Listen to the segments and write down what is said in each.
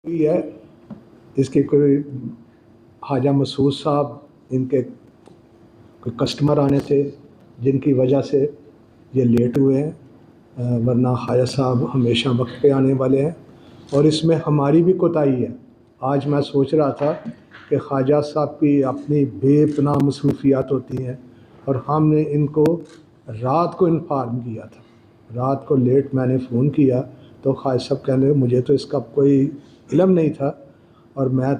हुई है। इसके कोई ख्वाजा मसूद साहब, इनके कोई कस्टमर आने से जिनकी वजह से ये लेट हुए हैं, वरना ख्वाजा साहब हमेशा वक्त पे आने वाले हैं और इसमें हमारी भी कोताही है। आज मैं सोच रहा था कि ख्वाजा साहब की अपनी बेपनाह मसरूफियात होती हैं और हमने इनको रात को इन्फॉर्म किया था। रात को लेट मैंने फ़ोन किया तो ख्वाजा साहब कहने मुझे तो इसका कोई इल्म नहीं था और मेरा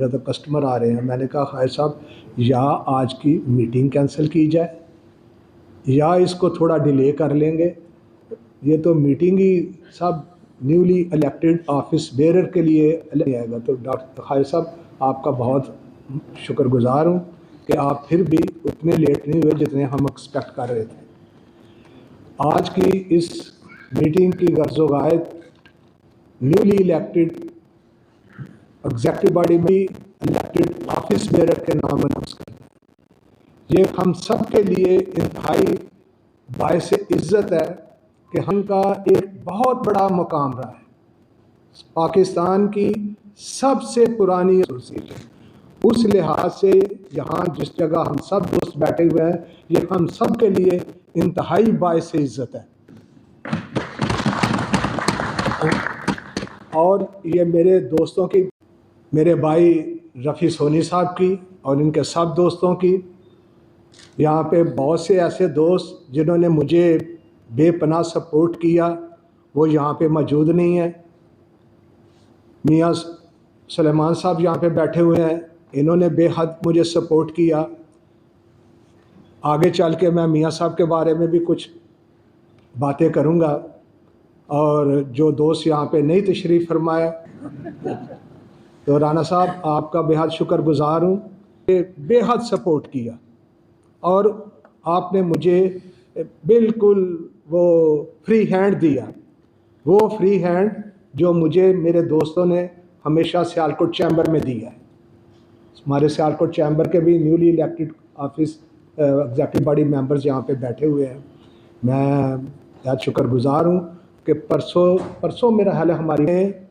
तो कस्टमर आ रहे हैं। मैंने कहा ख्वाजा साहब, या आज की मीटिंग कैंसिल की जाए या इसको थोड़ा डिले कर लेंगे। ये तो मीटिंग ही सब न्यूली इलेक्टेड ऑफिस बेरर के लिए आएगा। तो डॉक्टर ख्वाजा साहब, आपका बहुत शुक्रगुजार हूँ कि आप फिर भी उतने लेट नहीं हुए जितने हम एक्सपेक्ट कर रहे थे। आज की इस मीटिंग की गर्ज़ो गायत न्यूली इलेक्टेड एग्जेक्टिव बॉडी में इलेक्टेड ऑफिस बेरर के नाम अनाउंस करना। ये हम सब के लिए इंतहाई बाइस इज़्ज़त है कि हमका एक बहुत बड़ा मुकाम रहा है। पाकिस्तान की सबसे पुरानी एसोसिएशन, उस लिहाज से यहाँ जिस जगह हम सब दोस्त बैठे हुए हैं, ये हम सब के लिए इंतहाई बाइस इज़्ज़त है। और ये मेरे दोस्तों की, मेरे भाई रफ़ी सोनी साहब की और इनके सब दोस्तों की, यहाँ पे बहुत से ऐसे दोस्त जिन्होंने मुझे बेपनाह सपोर्ट किया वो यहाँ पे मौजूद नहीं है। मियाँ सुलेमान साहब यहाँ पे बैठे हुए हैं, इन्होंने बेहद मुझे सपोर्ट किया। आगे चल के मैं मियाँ साहब के बारे में भी कुछ बातें करूँगा। और जो दोस्त यहाँ पे नहीं तशरीफ़ फरमाया, तो राना साहब आपका बेहद शुक्रगुजार हूँ, बेहद सपोर्ट किया और आपने मुझे बिल्कुल वो फ्री हैंड दिया, वो फ्री हैंड जो मुझे मेरे दोस्तों ने हमेशा सियालकोट चैम्बर में दिया है। हमारे सियालकोट चैम्बर के भी newly elected office executive body members यहाँ पे बैठे हुए हैं। मैं बहुत शुक्रगुजार हूँ कि परसों मेरा हाल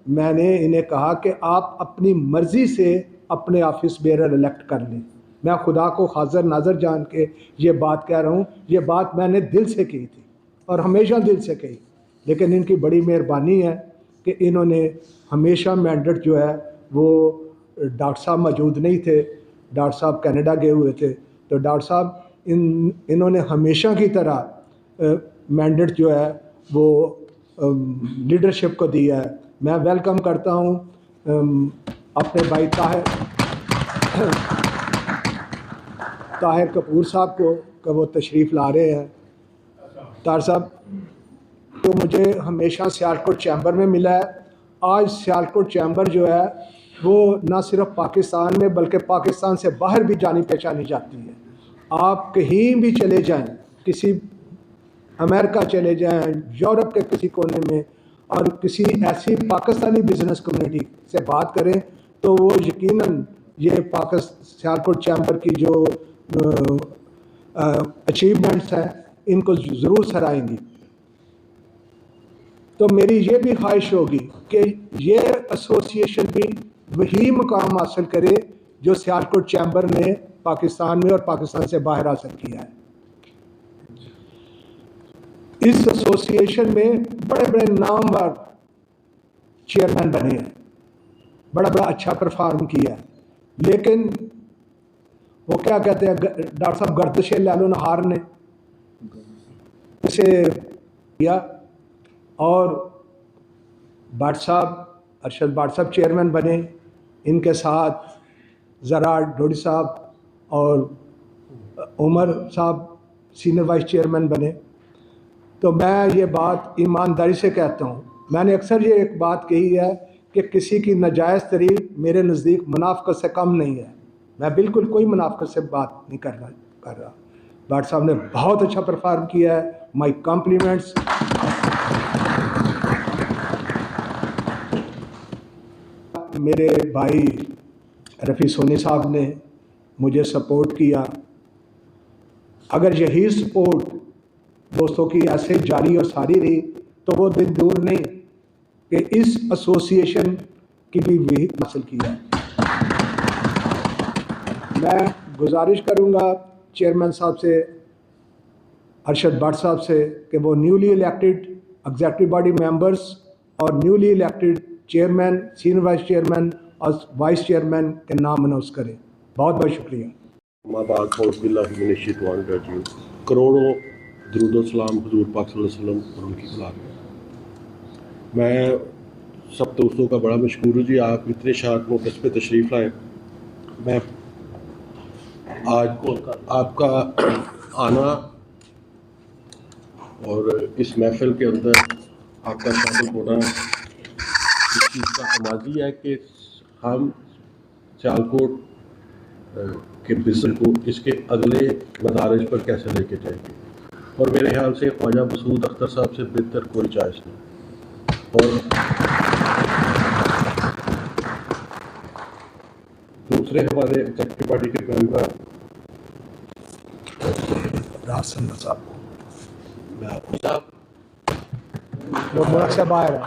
मैंने इन्हें कहा कि आप अपनी मर्ज़ी से अपने ऑफिस बेरर इलेक्ट कर लें। मैं खुदा को हाज़िर नाज़र जान के ये बात कह रहा हूँ, ये बात मैंने दिल से की थी और हमेशा दिल से कही, लेकिन इनकी बड़ी मेहरबानी है कि इन्होंने हमेशा मैंडेट जो है वो, डॉक्टर साहब मौजूद नहीं थे, डॉक्टर साहब कनाडा गए हुए थे, तो डॉक्टर साहब इन्होंने हमेशा की तरह मैंडेट जो है वो लीडरशिप को दिया है। मैं वेलकम करता हूँ अपने भाई ताहिर कपूर साहब को कि वो तशरीफ़ ला रहे हैं। तार साहब तो मुझे हमेशा सियालकोट चैम्बर में मिला है। आज सियालकोट चैम्बर जो है वो ना सिर्फ पाकिस्तान में बल्कि पाकिस्तान से बाहर भी जानी पहचानी जाती है। आप कहीं भी चले जाएं, किसी अमेरिका चले जाएं, यूरोप के किसी कोने में, और किसी ऐसी पाकिस्तानी बिजनेस कम्युनिटी से बात करें तो वो यकीनन ये सियालकोट चैम्बर की जो अचीवमेंट्स हैं इनको ज़रूर सराहेंगी। तो मेरी ये भी ख्वाहिश होगी कि ये एसोसिएशन भी वही मुकाम हासिल करे जो सियालकोट चैम्बर ने पाकिस्तान में और पाकिस्तान से बाहर हासिल किया है। इस एसोसिएशन में बड़े बड़े नामवर चेयरमैन बने हैं, बड़ा बड़ा अच्छा परफॉर्म किया है, लेकिन वो क्या कहते हैं डॉक्टर साहब, गर्दिश लालो नहार ने इसे किया और भट्ट साहब, अरशद भट्ट साहब चेयरमैन बने, इनके साथ ज़रार डोडी साहब और उमर साहब सीनियर वाइस चेयरमैन बने। तो मैं ये बात ईमानदारी से कहता हूँ, मैंने अक्सर ये एक बात कही है कि किसी की नाजायज़ तारीफ मेरे नज़दीक मुनाफ़क़त से कम नहीं है। मैं बिल्कुल कोई मुनाफ़क़त से बात नहीं कर रहा। भट्ट साहब ने बहुत अच्छा परफॉर्म किया है, माई कॉम्प्लीमेंट्स। मेरे भाई रफ़ी सोनी साहब ने मुझे सपोर्ट किया। अगर यही सपोर्ट दोस्तों की ऐसे जारी और सारी रही तो वो दिन दूर नहीं कि इस एसोसिएशन की भी हासिल किया है। मैं गुजारिश करूंगा चेयरमैन साहब से, अरशद भट्ट साहब से, कि वो newly elected executive body members और newly elected chairman, senior vice chairman और वाइस चेयरमैन के नाम अनाउंस करें। बहुत बहुत शुक्रिया। करोड़ों दरूद सलाम हुजूर पाक सल्लल्लाहु अलैहि वसल्लम और उनकी औलाद में। मैं सब दोस्तों का बड़ा मशकूर हूँ जी, आप इतने शार्ट मौक़े पे तशरीफ़ लाए। मैं आज आपका आना और इस महफिल के अंदर आपका शामिल होना इस चीज़ का अमाज़ी है कि हम सियालकोट के बिज़नेस को इसके अगले मदारिज पर कैसे लेके जाएंगे, और मेरे ख्याल से ख्वाजा मसूद अख्तर साहब से बेहतर कोई चॉइस नहीं। और दूसरे हमारे एग्जीक्यूटिव बॉडी के मेंबर रासन साहब, साहब लोग मुल्क से बाहर हैं,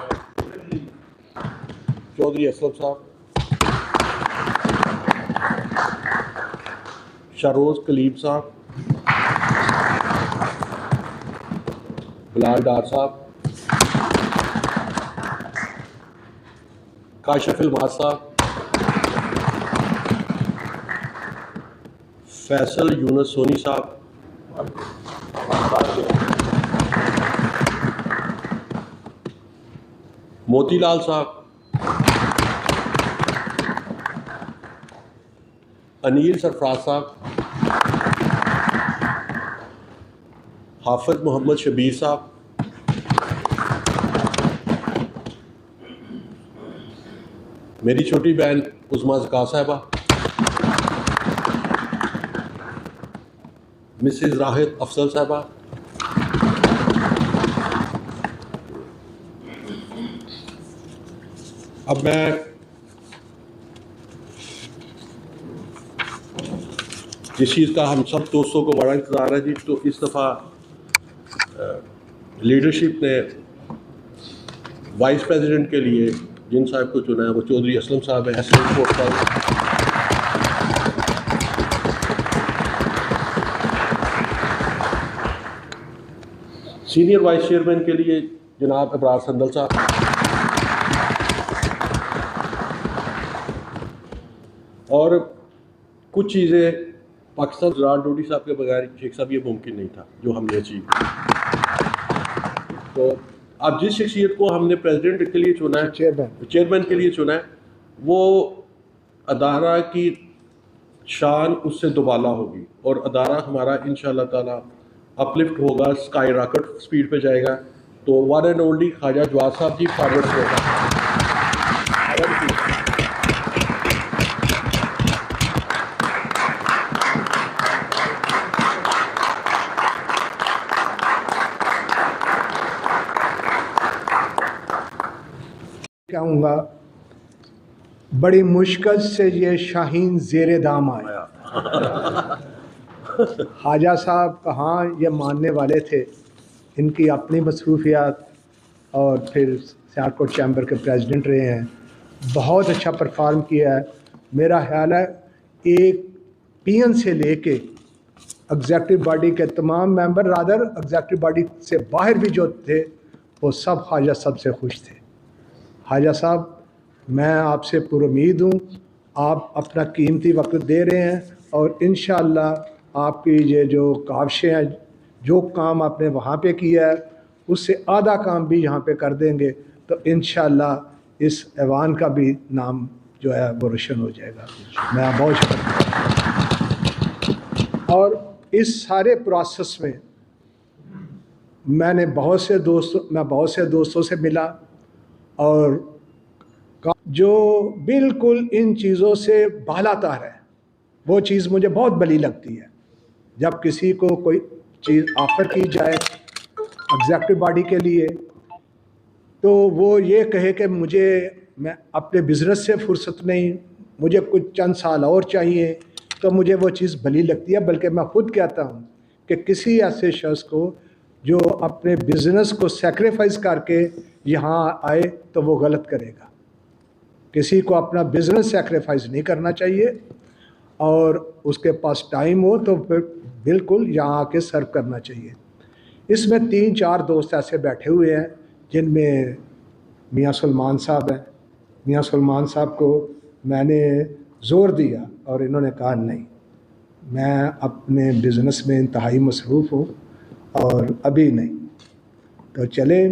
चौधरी असलम साहब, शारोज कलीम साहब, बिलाल डार साहब, काशिफ इल्मास साहब, फैसल यूनुस सोनी साहब, मोतीलाल साहब, अनील सरफराज साहब, हाफिज मोहम्मद शबीर साहब, मेरी छोटी बहन उस्मा ज़का साहिबा, मिसेस राहत अफसल साहिबा, अब मैं जिस चीज़ का हम सब दोस्तों को बड़ा इंतज़ार है जी, तो इस दफ़ा लीडरशिप ने वाइस प्रेसिडेंट के लिए जिन साहब को चुना है वो चौधरी असलम साहब है, एसएम पोस्ट पर। सीनियर वाइस चेयरमैन के लिए जनाब अबरार संदल साहब, और कुछ चीज़ें पाकिस्तान ज़राअत डोडी साहब के बगैर शेख साहब ये मुमकिन नहीं था जो हमने अचीव। तो अब जिस शख्सियत को हमने प्रेसिडेंट के लिए चुना है, चेयरमैन के लिए चुना है, वो अदारा की शान उससे दोबाला होगी और अदारा हमारा इंशाअल्लाह ताला अपलिफ्ट होगा, स्काई रॉकेट स्पीड पे जाएगा। तो one and only Khawaja Jawad sahab ji forward होगा। कहूँगा बड़ी मुश्किल से ये शाहीन ज़ेरे दाम आया। ख्वाजा साहब कहाँ ये मानने वाले थे, इनकी अपनी मसरूफियात, और फिर सियालकोट चैम्बर के प्रेसिडेंट रहे हैं, बहुत अच्छा परफॉर्म किया है। मेरा ख्याल है एक पीएन से लेके एग्जीक्यूटिव बॉडी के तमाम मेंबर, रादर एग्जीक्यूटिव बॉडी से बाहर भी जो थे, वो सब ख्वाजा साहब से खुश थे। ख्वाजा साहब, मैं आपसे पुरुमीद हूँ, आप अपना कीमती वक्त दे रहे हैं और इंशाअल्लाह आपकी ये जो काविशें हैं, जो काम आपने वहाँ पे किया है उससे आधा काम भी यहाँ पे कर देंगे, तो इंशाअल्लाह इस ऐवान का भी नाम जो है वो रोशन हो जाएगा। मैं बहुत शुक्रिया। और इस सारे प्रोसेस में मैं बहुत से दोस्तों से मिला, और जो बिल्कुल इन चीज़ों से बालातार है, वो चीज़ मुझे बहुत भली लगती है। जब किसी को कोई चीज़ ऑफ़र की जाए एग्जीक्यूटिव बॉडी के लिए, तो वो ये कहे कि मैं अपने बिज़नेस से फुर्सत नहीं, मुझे कुछ चंद साल और चाहिए, तो मुझे वो चीज़ भली लगती है। बल्कि मैं ख़ुद कहता हूँ कि किसी ऐसे शख्स को जो अपने बिज़नेस को सेक्रीफाइस करके यहाँ आए, तो वो गलत करेगा, किसी को अपना बिजनेस सेक्रीफाइस नहीं करना चाहिए, और उसके पास टाइम हो तो फिर बिल्कुल यहाँ आके सर्व करना चाहिए। इसमें 3-4 दोस्त ऐसे बैठे हुए हैं जिनमें मियाँ सलमान साहब हैं। मियाँ सलमान साहब को मैंने ज़ोर दिया और इन्होंने कहा नहीं, मैं अपने बिज़नेस में इंतहाई मसरूफ़ हूँ और अभी नहीं। तो चले,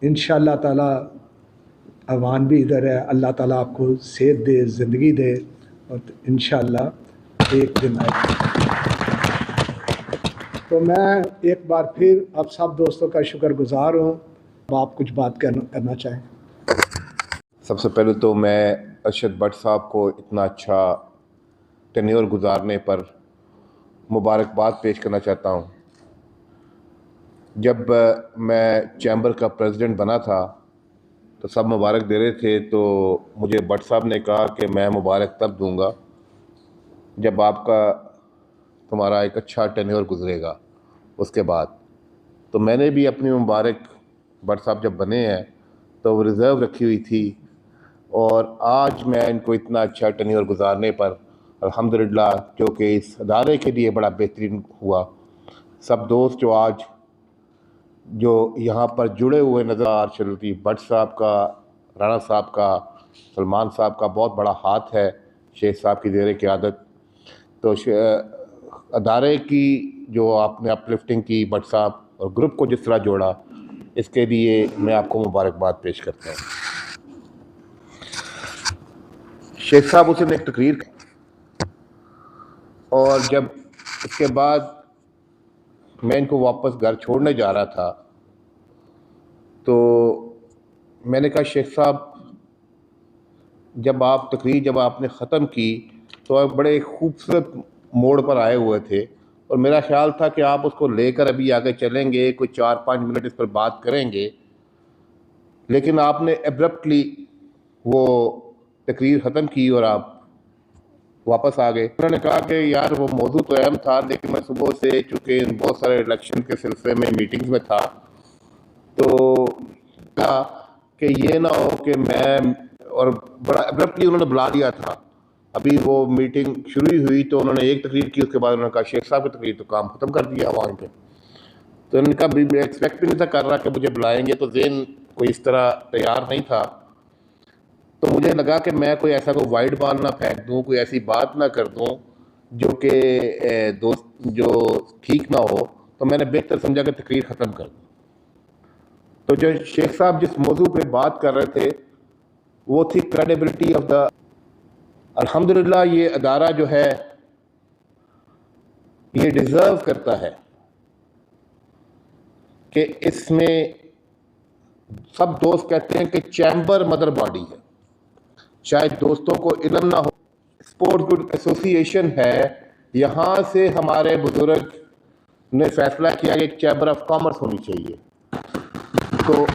इंशाअल्लाह ताला अवान भी इधर है, अल्लाह ताला आपको सेहत दे, ज़िंदगी दे, और इंशाअल्लाह एक दिन आएगा। तो मैं एक बार फिर आप सब दोस्तों का शुक्रगुजार हूँ। अब आप कुछ बात करना चाहें। सबसे पहले तो मैं अरशद भट्ट साहब को इतना अच्छा टेन्योर गुजारने पर मुबारकबाद पेश करना चाहता हूँ। जब मैं चैम्बर का प्रेसिडेंट बना था तो सब मुबारक दे रहे थे, तो मुझे भट्ट साहब ने कहा कि मैं मुबारक तब दूंगा जब तुम्हारा एक अच्छा टेन्योर गुजरेगा उसके बाद। तो मैंने भी अपनी मुबारक भट्ट साहब जब बने हैं तो वो रिज़र्व रखी हुई थी, और आज मैं इनको इतना अच्छा टेन्योर गुजारने पर अल्हम्दुलिल्लाह, जो कि इस अदारे के लिए बड़ा बेहतरीन हुआ। सब दोस्त जो यहाँ पर जुड़े हुए नज़र अरशद लतीफ़ भट्ट साहब का, राणा साहब का, सलमान साहब का बहुत बड़ा हाथ है, शेख साहब की ज़ेर क़यादत। तो अदारे की जो आपने अपलिफ्टिंग की भट्ट साहब और ग्रुप को जिस तरह जोड़ा, इसके लिए मैं आपको मुबारकबाद पेश करता हूँ। शेख साहब उस दिन एक तकरीर, और जब इसके बाद मैं इनको वापस घर छोड़ने जा रहा था तो मैंने कहा, शेख साहब जब आपने ख़त्म की तो आप बड़े खूबसूरत मोड़ पर आए हुए थे, और मेरा ख्याल था कि आप उसको लेकर अभी आगे चलेंगे, कोई 4-5 मिनट इस पर बात करेंगे, लेकिन आपने एब्रप्टली वो तकरीर ख़त्म की और आप वापस आ गए। उन्होंने कहा कि यार वो मौजू तो अहम था, लेकिन मैं सुबह से चूँकि बहुत सारे इलेक्शन के सिलसिले में मीटिंग्स में था, तो कहा कि ये ना हो कि मैं, और बड़ा एब्रप्टली उन्होंने बुला दिया था। अभी वो मीटिंग शुरू ही हुई तो उन्होंने एक तकरीर की, उसके बाद उन्होंने कहा शेख साहब की तकरीर तो काम ख़त्म कर दिया वहाँ पे। तो उन्होंने कहा मैं एक्सपेक्ट भी नहीं था कर रहा कि मुझे बुलाएंगे, तो ज़हन कोई इस तरह तैयार नहीं था। तो मुझे लगा कि मैं कोई ऐसा कोई वाइड बॉल ना फेंक दूँ, कोई ऐसी बात ना कर दूँ जो कि दोस्त जो ठीक ना हो, तो मैंने बेहतर समझा कि तकरीर ख़त्म कर दूँ। तो जो शेख साहब जिस मौजू पे बात कर रहे थे वो थी क्रेडिबिलिटी ऑफ द। अल्हम्दुलिल्लाह ये अदारा जो है ये डिज़र्व करता है कि इसमें सब दोस्त कहते हैं कि चैम्बर मदर बॉडी है। शायद दोस्तों को इल्म ना हो, स्पोर्ट्स गुड एसोसिएशन है, यहाँ से हमारे बुजुर्ग ने फैसला किया कि एक चैम्बर ऑफ कॉमर्स होनी चाहिए। तो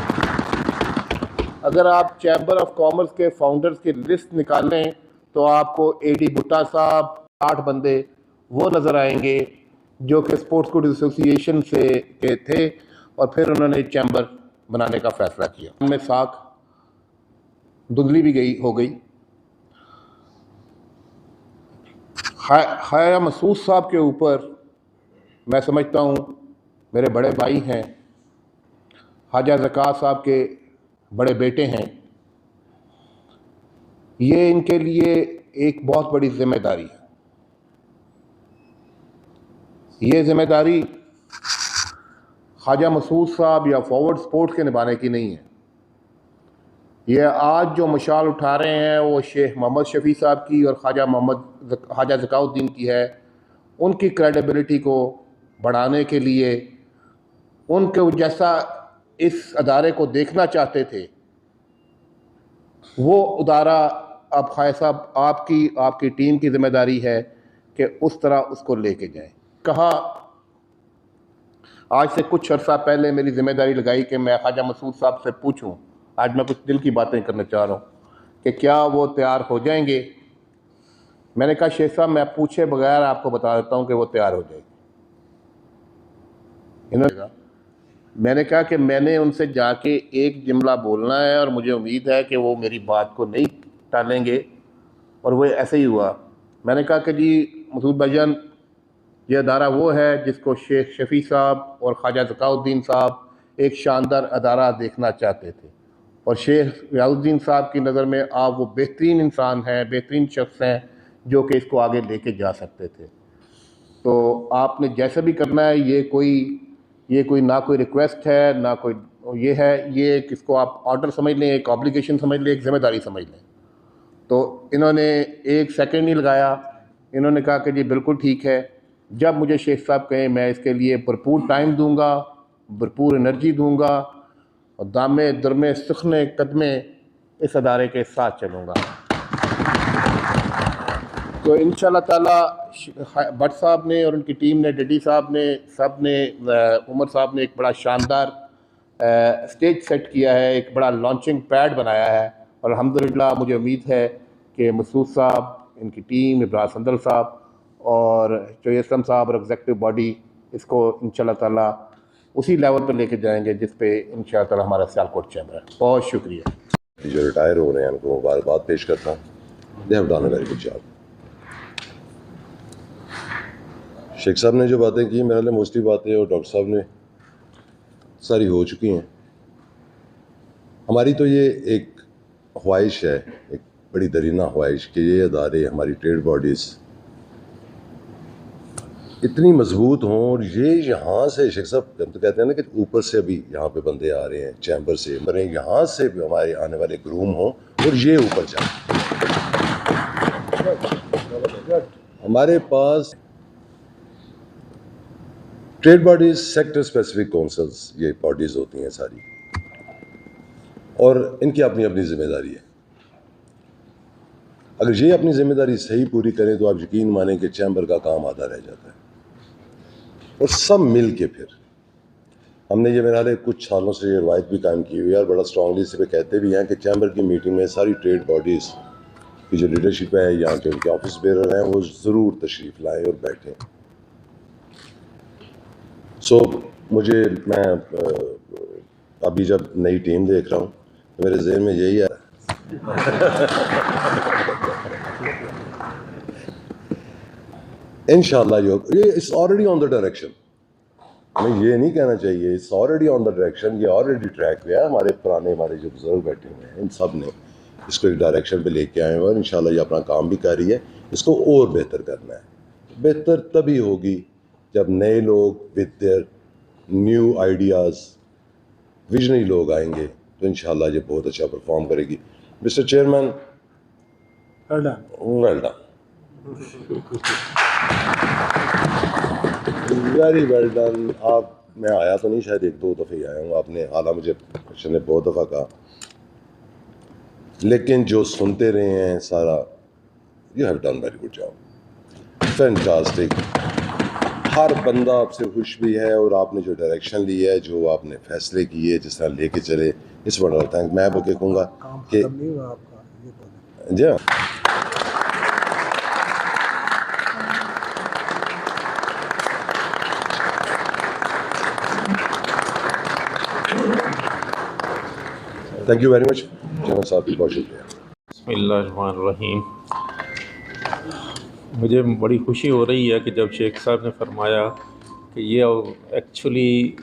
अगर आप चैम्बर ऑफ कॉमर्स के फाउंडर्स की लिस्ट निकालें तो आपको एडी भुट्टा साहब, 8 बंदे वो नज़र आएंगे जो कि स्पोर्ट्स गुड एसोसिएशन से के थे, और फिर उन्होंने चैम्बर बनाने का फ़ैसला किया। उनमें साख धुंधली भी हो गई। ख्वाजा मसूद साहब के ऊपर मैं समझता हूँ, मेरे बड़े भाई हैं, ख्वाजा ज़कात साहब के बड़े बेटे हैं, ये इनके लिए एक बहुत बड़ी जिम्मेदारी है। ये जिम्मेदारी ख्वाजा मसूद साहब या फॉरवर्ड स्पोर्ट्स के निभाने की नहीं है। ये आज जो मशाल उठा रहे हैं वो शेख मोहम्मद शफ़ी साहब की और ख्वाजा ज़काउद्दीन की है। उनकी क्रेडिबिलिटी को बढ़ाने के लिए, उनके जैसा इस अदारे को देखना चाहते थे, वो अदारा अब ख्वाजा साहब आपकी टीम की जिम्मेदारी है कि उस तरह उसको लेके जाएं। कहा आज से कुछ अर्सा पहले मेरी जिम्मेदारी लगाई कि मैं ख्वाजा मसूद साहब से पूछूं, आज मैं कुछ दिल की बातें करना चाह रहा हूं कि क्या वो तैयार हो जाएंगे। मैंने कहा शेख साहब मैं पूछे बगैर आपको बता देता हूं कि वो तैयार हो जाएगी। इन्होंने मैंने कहा कि मैंने उनसे जाके एक जुमला बोलना है और मुझे उम्मीद है कि वो मेरी बात को नहीं टालेंगे, और वो ऐसे ही हुआ। मैंने कहा कि जी मसूद भाईजान, ये अदारा वो है जिसको शेख शफ़ी साहब और ख्वाजा ज़काउद्दीन साहब एक शानदार अदारा देखना चाहते थे, और शेख रियाजुद्दीन साहब की नज़र में आप वो बेहतरीन इंसान हैं, बेहतरीन शख्स हैं जो कि इसको आगे लेके जा सकते थे। तो आपने जैसे भी करना है, ये कोई ना कोई रिक्वेस्ट है ना कोई ये है, ये किसको आप ऑर्डर समझ लें, एक ऑब्लिगेशन समझ लें, एक ज़िम्मेदारी समझ लें। तो इन्होंने एक सेकंड नहीं लगाया, इन्होंने कहा कि जी बिल्कुल ठीक है, जब मुझे शेख साहब कहें मैं इसके लिए भरपूर टाइम दूंगा, भरपूर एनर्जी दूंगा और दामे दरमे सुखने कदमे इस अदारे के साथ चलूँगा। तो इंशाल्लाह ताला भट्ट साहब ने और उनकी टीम ने, डिडी साहब ने, सब ने, उमर साहब ने एक बड़ा शानदार स्टेज सेट किया है, एक बड़ा लॉन्चिंग पैड बनाया है, और अल्हम्दुलिल्लाह मुझे उम्मीद है कि मसूद साहब, इनकी टीम, इब्रार संदल साहब और चोयसम साहब और एग्जेक्टिव बॉडी इसको इंशाल्लाह ताला उसी लेवल पर लेके जाएंगे जिस पे इंशाल्लाह ताला हमारा सियालकोट चैम्बर है। बहुत शुक्रिया। जो रिटायर हो रहे हैं उनको मुबारकबाद पेश करता हूँ। They have done a very good job. Sheikh sahab ने जो बातें की, मेरे लिए मोस्टली बातें और डॉक्टर साहब ने सारी हो चुकी हैं। हमारी तो ये एक ख्वाहिश है, एक बड़ी दरीना ख्वाहिश, कि ये अदारे, हमारी ट्रेड बॉडीज़ इतनी मजबूत हों, और ये यहाँ से, शेख साहब हम तो कहते हैं ना कि ऊपर से अभी यहाँ पे बंदे आ रहे हैं चैम्बर से, मरे यहाँ से भी हमारे आने वाले ग्रूम हों और ये ऊपर जाए। हमारे पास trade bodies, sector specific councils, ये बॉडीज़ होती हैं सारी, और इनकी अपनी अपनी जिम्मेदारी है। अगर ये अपनी जिम्मेदारी सही पूरी करें तो आप यकीन मानें कि चैम्बर का काम आधा रह जाता है। और सब मिल के फिर हमने ये, मेरे कुछ सालों से ये रवायत भी कायम की हुई है और बड़ा स्ट्रांगली इस पर कहते भी हैं कि चैम्बर की मीटिंग में सारी ट्रेड बॉडीज़ की जो लीडरशिप है, यहाँ के उनके ऑफिस बेरर हैं, वो ज़रूर तशरीफ़ लाएँ और बैठें। मुझे, मैं अभी जब नई टीम देख रहा हूँ तो मेरे जहन में यही है इंशाल्लाह ये it's already on the direction. हमें ये नहीं कहना चाहिए, it's already on the direction, ये ऑलरेडी ट्रैक पे है। हमारे जो बुजुर्ग बैठे हुए हैं, इन सब ने इसको एक डायरेक्शन पे लेके आए हुए हैं, और इंशाल्लाह ये अपना काम भी कर रही है। इसको और बेहतर करना है। बेहतर तभी होगी जब नए लोग with their new ideas, visionary लोग आएंगे, तो इंशाल्लाह ये बहुत अच्छा परफॉर्म करेगी। Mister chairman, well done, very well done. आप, मैं आया तो नहीं, शायद एक दो दफ़े ही आया हूँ, आपने आला मुझे क्वेश्चन ने बहुत दफ़ा कहा, लेकिन जो सुनते रहे हैं सारा, you have done very good job, fantastic. हर बंदा आपसे खुश भी है, और आपने जो डायरेक्शन ली है, जो आपने फैसले किए, जिस तरह लेके चले, इस बड़ा थैंक। मैं बोके कहूँगा कि जी हाँ, thank you very much chairman साहब, बहुत शुक्रिया। बिस्मिल्लाहिर्रहमानिर्रहीम। मुझे बड़ी खुशी हो रही है कि जब शेख साहब ने फरमाया कि ये एक्चुअली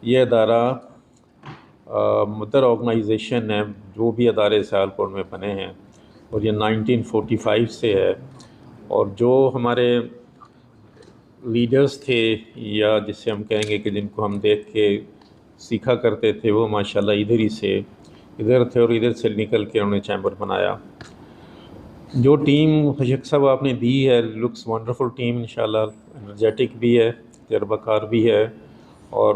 ये अदारा मदर ऑर्गेनाइजेशन है, जो भी अदारे सियालकोट में बने हैं, और ये 1945 से है, और जो हमारे लीडर्स थे, या जिससे हम कहेंगे कि जिनको हम देख के सीखा करते थे, वो माशाल्लाह इधर थे और इधर से निकल के उन्होंने चैम्बर बनाया। जो टीम शेख साहब आपने दी है, लुक्स वंडरफुल टीम, इंशाल्लाह एनर्जेटिक भी है, तजर्बाकार भी है, और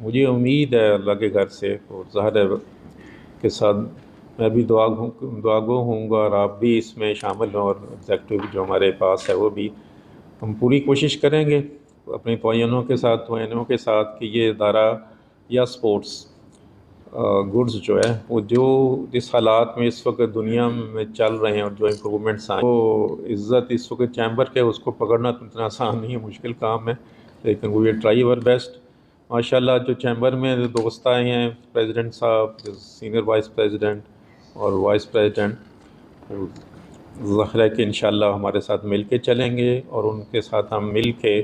मुझे उम्मीद है अल्लाह के घर से, और ज़ाहिर के साथ मैं भी दुआगो हूँगा, और आप भी इसमें शामिल हों, और एग्जेक्टिव जो हमारे पास है वो भी, हम पूरी कोशिश करेंगे अपने तोयनों के साथ कि ये अदारा या स्पोर्ट्स गुड्स जो है, वो जो जिस हालात में इस वक्त दुनिया में चल रहे हैं, और जो इम्प्रूवमेंट्स आए, वो इज़्ज़त इस वक्त चैम्बर के, उसको पकड़ना तो इतना आसान नहीं है, मुश्किल काम है, लेकिन वी ट्राई अवर बेस्ट। माशाल्लाह जो चैम्बर में जो दोस्त आए हैं, प्रेसिडेंट साहब, सीनियर वाइस प्रेसिडेंट और वाइस प्रेसिडेंट, ज़ाहिर है कि इंशाल्लाह हमारे साथ मिल के चलेंगे और उनके साथ हम मिल के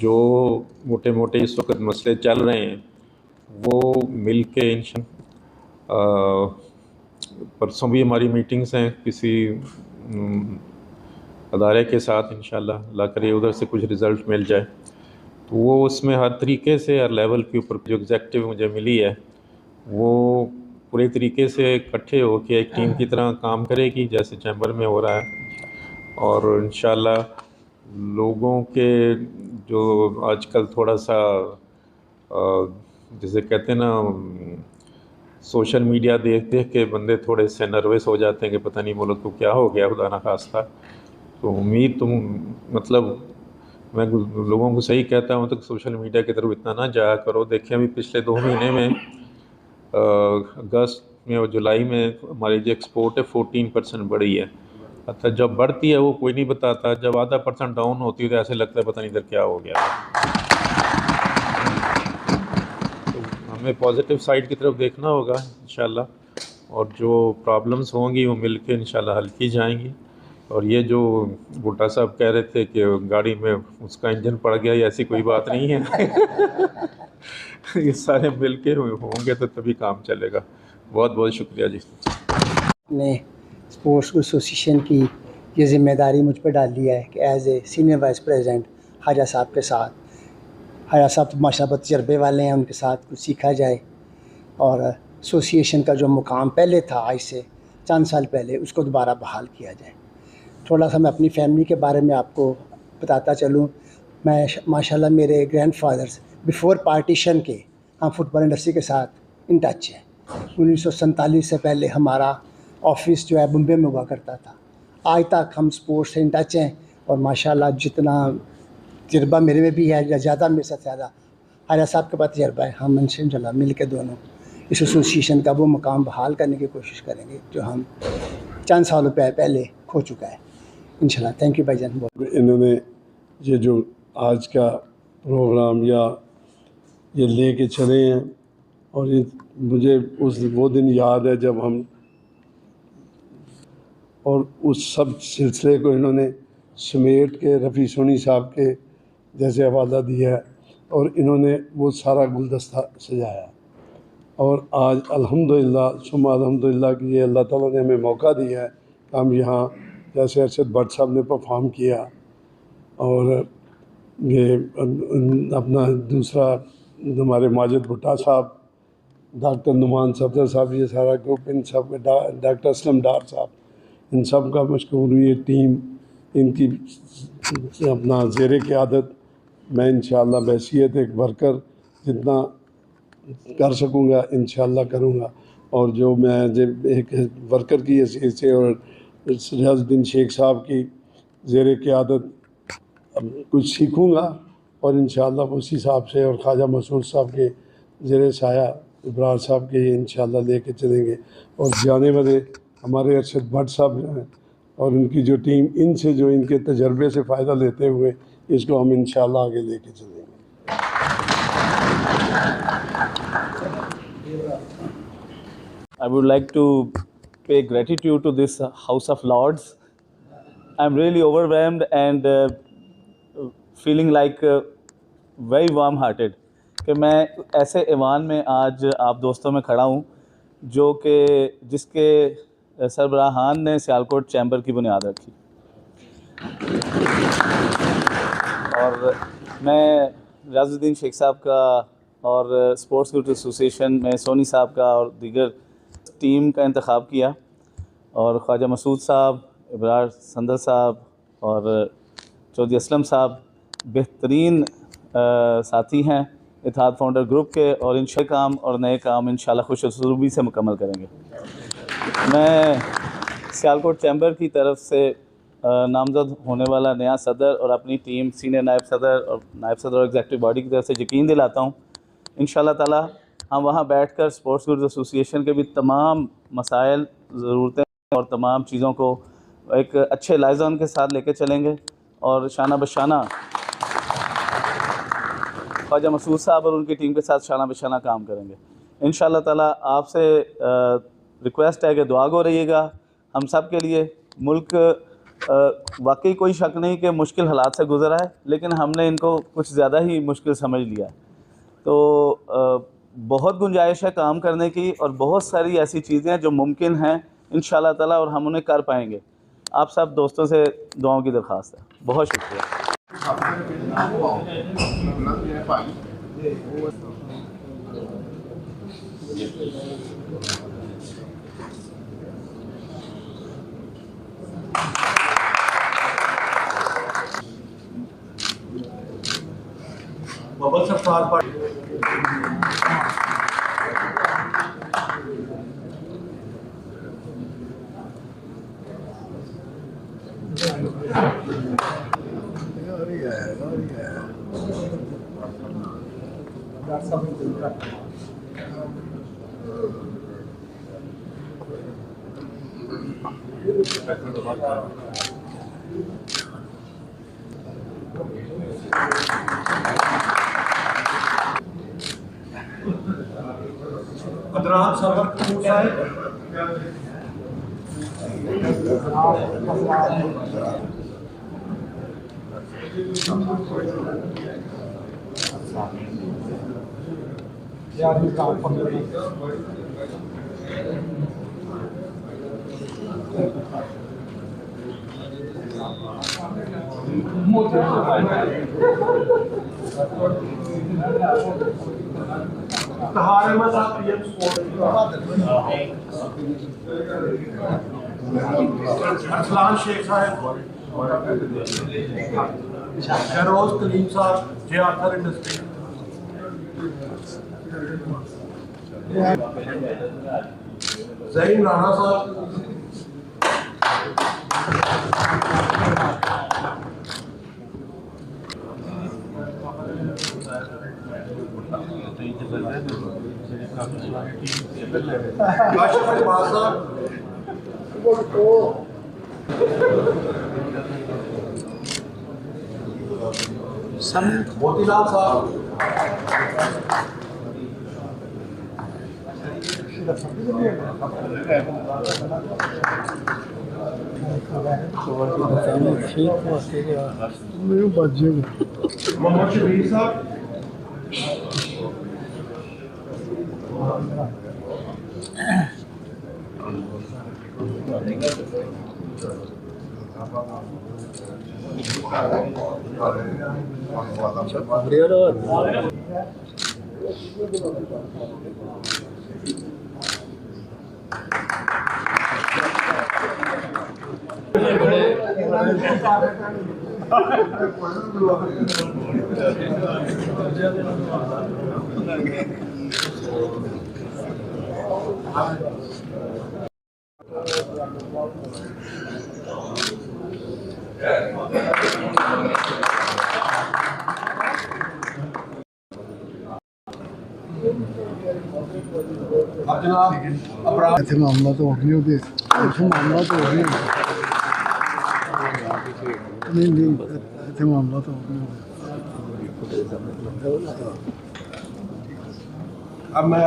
जो मोटे मोटे इस वक्त मसले चल रहे हैं वो मिल के परसों भी हमारी मीटिंग्स हैं किसी अदारे के साथ, इंशाल्लाह अल्लाह करे उधर से कुछ रिज़ल्ट मिल जाए। तो वो उसमें हर तरीके से हर लेवल के ऊपर जो एग्जेक्टिव मुझे मिली है वो पूरे तरीके से इकट्ठे हो के एक टीम की तरह काम करेगी जैसे चैम्बर में हो रहा है। और इंशाल्लाह लोगों के जो आजकल थोड़ा सा जैसे कहते हैं ना, सोशल मीडिया देख देख के बंदे थोड़े से नर्वस हो जाते हैं कि पता नहीं मुल्क को क्या हो गया, खुदा ना खास्ता। तो उम्मीद मतलब मैं लोगों को सही कहता हूँ तो सोशल मीडिया की तरफ इतना ना जाया करो। देखिए अभी पिछले 2 महीने में अगस्त में और जुलाई में हमारी जो एक्सपोर्ट है 14% बढ़ी है। अच्छा जब बढ़ती है वो कोई नहीं बताता, जब आधा % डाउन होती है तो ऐसे लगता है पता नहीं इधर क्या हो गया। तो हमें पॉजिटिव साइड की तरफ देखना होगा इंशाल्लाह, और जो प्रॉब्लम्स होंगी वो मिल के इंशाल्लाह हल की जाएंगी। और ये जो भुट्टा साहब कह रहे थे कि गाड़ी में उसका इंजन पड़ गया, ये ऐसी कोई बात नहीं है। ये सारे मिल के होंगे तो तभी काम चलेगा। बहुत बहुत शुक्रिया जी। ने स्पोर्ट्स एसोसिएशन की ये ज़िम्मेदारी मुझ पर डाल दी है कि as a senior vice president Haja साहब के साथ, हाजा साहब तो माशाल्लाह तजर्बे वाले हैं, उनके साथ कुछ सीखा जाए और एसोसिएशन का जो मुकाम पहले था आज से चंद साल पहले उसको दोबारा बहाल किया जाए। थोड़ा सा मैं अपनी फैमिली के बारे में आपको बताता चलूँ। मैं माशाल्लाह मेरे ग्रैंडफादर्स बिफ़ोर पार्टीशन के हम फुटबॉल इंडस्ट्री के साथ इन टच हैं। 1947 से पहले हमारा ऑफिस जो है बम्बे में हुआ करता था। आज तक हम स्पोर्ट्स से इन टच हैं और माशाल्लाह जितना तजर्बा मेरे में भी है या ज़्यादा मेरे साथ ज़्यादा हाजा साहब के पास तजर्बा है। हम इंशाल्लाह मिल के दोनों इस एसोसिएशन का वो मुकाम बहाल करने की कोशिश करेंगे जो हम चंद सालों पहले खो चुका है इंशाल्लाह। थैंक यू भाईजान। इन्होंने ये जो आज का प्रोग्राम या ये ले के चले हैं और ये मुझे वो दिन याद है जब हम और उस सब सिलसिले को इन्होंने समेट के रफ़ी सोनी साहब के जैसे हवाला दिया है और इन्होंने वो सारा गुलदस्ता सजाया। और आज अल्हम्दुलिल्लाह सुम्मा अल्हम्दुलिल्लाह कि ये अल्लाह ताला ने हमें मौका दिया है कि हम यहाँ जैसे अरशद भट्ट साहब ने परफॉर्म किया और ये अपना दूसरा हमारे माजिद भुट्टा साहब, डॉक्टर नुमान सफदर साहब, ये सारा ग्रुप, इन सब डॉक्टर असलम डार साहब, इन सब का मशकूर हुई टीम, इनकी अपना ज़ेरे क़यादत मैं इंशाअल्लाह बहैसियत एक वर्कर जितना कर सकूँगा इंशाअल्लाह करूँगा। और जो मैं जब एक वर्कर की हैसियत से और रियाजुद्दीन शेख साहब की ज़ेरे क़यादत कुछ सीखूँगा और इंशाअल्लाह उसी साहब से और ख्वाजा मसूद साहब के ज़ेरे साया इब्रार साहब के इंशाअल्लाह लेके चलेंगे। और जाने वाले हमारे अरशद भट्ट साहब जो हैं और उनकी जो टीम, इनसे जो इनके तजर्बे से फ़ायदा लेते हुए इसको हम इंशाअल्लाह आगे लेके चलेंगे। I would like to pay gratitude to this House of Lords. I'm really overwhelmed and feeling like very warm-hearted कि मैं ऐसे ऐवान में आज आप दोस्तों में खड़ा हूँ जो कि जिसके सरबराहान ने सियालकोट चैम्बर की बुनियाद रखी। और मैं रियाजुद्दीन शेख साहब का और स्पोर्ट्स ग्रुप एसोसिएशन में सोनी साहब का और दीगर टीम का इंतखाब किया और ख्वाजा मसूद साहब, इब्रार संदर साहब और चौधरी असलम साहब बेहतरीन साथी हैं इत्तेहाद फाउंडर ग्रुप के और इन काम और नए काम इंशाल्लाह खुश उसलूबी से मुकम्मल करेंगे। मैं सियालकोट चैम्बर की तरफ से नामज़द होने वाला नया सदर और अपनी टीम सीनियर नायब सदर और एग्जेक्टिव बॉडी की तरफ से यकीन दिलाता हूँ इंशाल्लाह ताला हम वहाँ बैठकर स्पोर्ट्स ग्रुप एसोसिएशन के भी तमाम मसाइल, ज़रूरतें और तमाम चीज़ों को एक अच्छे लाइज़ान के साथ लेके चलेंगे और शाना बशाना ख्वाजा मसूद साहब और उनकी टीम के साथ शाना बिशाना काम करेंगे इंशाअल्लाह ताला। आपसे रिक्वेस्ट है कि दुआ गो रहिएगा हम सब के लिए। मुल्क वाकई कोई शक नहीं कि मुश्किल हालात से गुज़रा है, लेकिन हमने इनको कुछ ज़्यादा ही मुश्किल समझ लिया। तो बहुत गुंजाइश है काम करने की और बहुत सारी ऐसी चीज़ें हैं जो मुमकिन हैं इंशाअल्लाह ताला और हम उन्हें कर पाएंगे। आप सब दोस्तों से दुआओं की दरख्वास्त है। बहुत शुक्रिया। बबल सफार पार्टी अदनान सरवर कपूर साहब, अरसलान शेख साहब, शहरोज कलीम साहब, J Arthur industry, Zaheen Rana साहब, काशिफ इकबाल साहब, मोतीलाल साहब, मोहम्मद शबीर साहब, अब जनाब ਇੱਥੇ ਮਾਮਲਾ ਤਾਂ ਹੋ ਗਿਆ ਉਹਦੇ ਇੱਥੇ ਮਾਮਲਾ ਤਾਂ ਹੋ ਗਿਆ ਨਹੀਂ ਇੱਥੇ ਮਾਮਲਾ ਤਾਂ ਹੋ ਗਿਆ अब मैं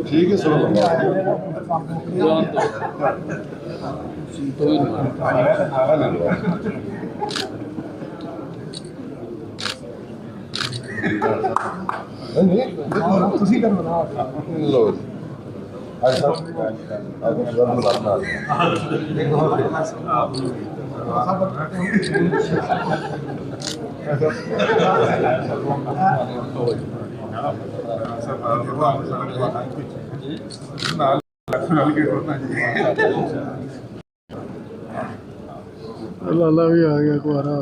ठीक है सुनो लो लाला भी आ गया कुआरा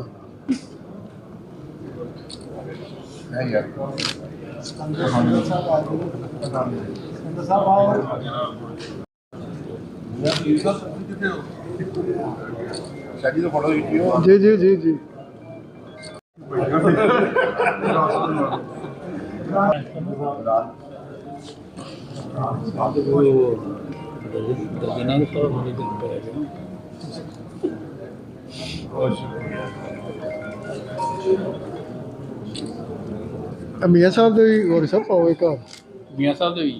शादी तो फोटो खींची हो जी जी जी जी ਮੀਆਂ ਸਾਹਿਬ ਦੇ ਵੀ ਹੋਰ ਸਭ ਪਾਓ ਇੱਕ ਮੀਆਂ ਸਾਹਿਬ ਦੇ ਵੀ